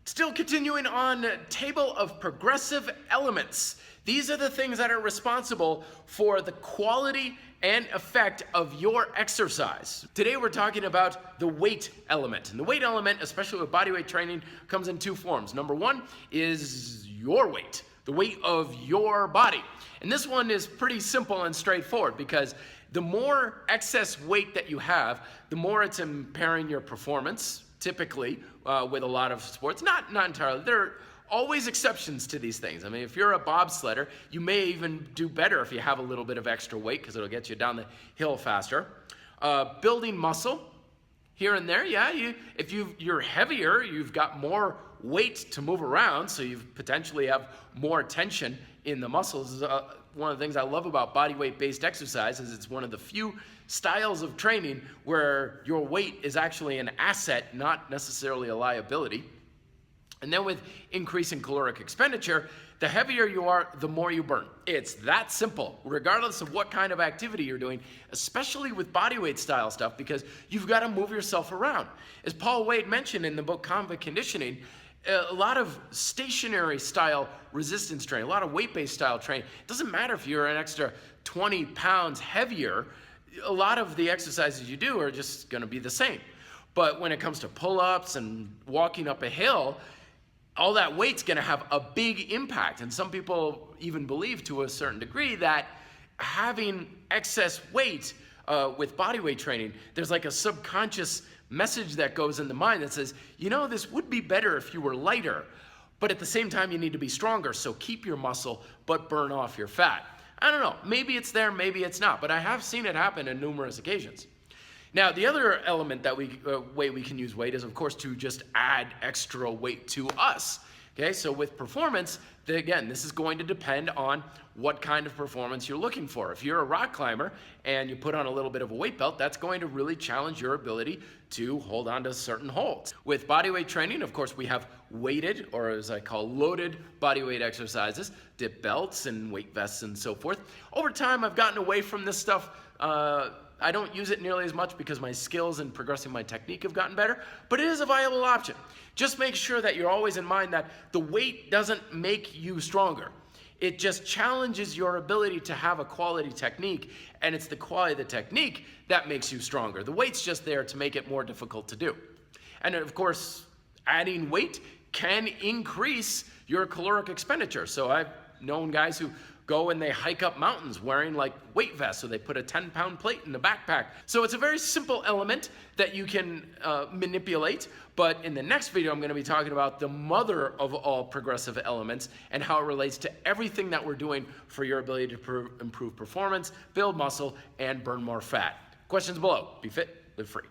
Still continuing on table of progressive elements. These are the things that are responsible for the quality and effect of your exercise. Today we're talking about the weight element. And the weight element, especially with bodyweight training, comes in two forms. Number one is your weight, the weight of your body. And this one is pretty simple and straightforward because the more excess weight that you have, the more it's impairing your performance, typically with a lot of sports. Not entirely. There are always exceptions to these things. I mean, if you're a bobsledder, you may even do better if you have a little bit of extra weight because it'll get you down the hill faster. Building muscle here and there, yeah. If you're heavier, you've got more weight to move around, so you potentially have more tension in the muscles. One of the things I love about bodyweight based exercise is it's one of the few styles of training where your weight is actually an asset, not necessarily a liability. And then with increasing caloric expenditure, the heavier you are, the more you burn. It's that simple, regardless of what kind of activity you're doing, especially with bodyweight style stuff, because you've got to move yourself around. As Paul Wade mentioned in the book Combat Conditioning, a lot of stationary style resistance training, a lot of weight-based style training, it doesn't matter if you're an extra 20 pounds heavier, a lot of the exercises you do are just going to be the same. But when it comes to pull-ups and walking up a hill, all that weight's going to have a big impact. And some people even believe to a certain degree that having excess weight with bodyweight training, there's like a subconscious message that goes in the mind that says, you know, this would be better if you were lighter, but at the same time you need to be stronger, so keep your muscle but burn off your fat. I don't know, maybe it's there, maybe it's not, but I have seen it happen on numerous occasions. Now, the other element that way we can use weight is, of course, to just add extra weight to us. Okay, so with performance, again, this is going to depend on what kind of performance you're looking for. If you're a rock climber and you put on a little bit of a weight belt, that's going to really challenge your ability to hold on to certain holds. With bodyweight training, of course, we have weighted, or as I call loaded bodyweight exercises, dip belts and weight vests and so forth. Over time, I've gotten away from this stuff. I don't use it nearly as much because my skills in progressing my technique have gotten better, but it is a viable option. Just make sure that you're always in mind that the weight doesn't make you stronger. It just challenges your ability to have a quality technique, and it's the quality of the technique that makes you stronger. The weight's just there to make it more difficult to do. And of course, adding weight can increase your caloric expenditure. So I've known guys who go and they hike up mountains wearing like weight vests, so they put a 10-pound plate in the backpack. So it's a very simple element that you can manipulate, but in the next video I'm going to be talking about the mother of all progressive elements and how it relates to everything that we're doing for your ability to improve performance, build muscle, and burn more fat. Questions below. Be fit, live free.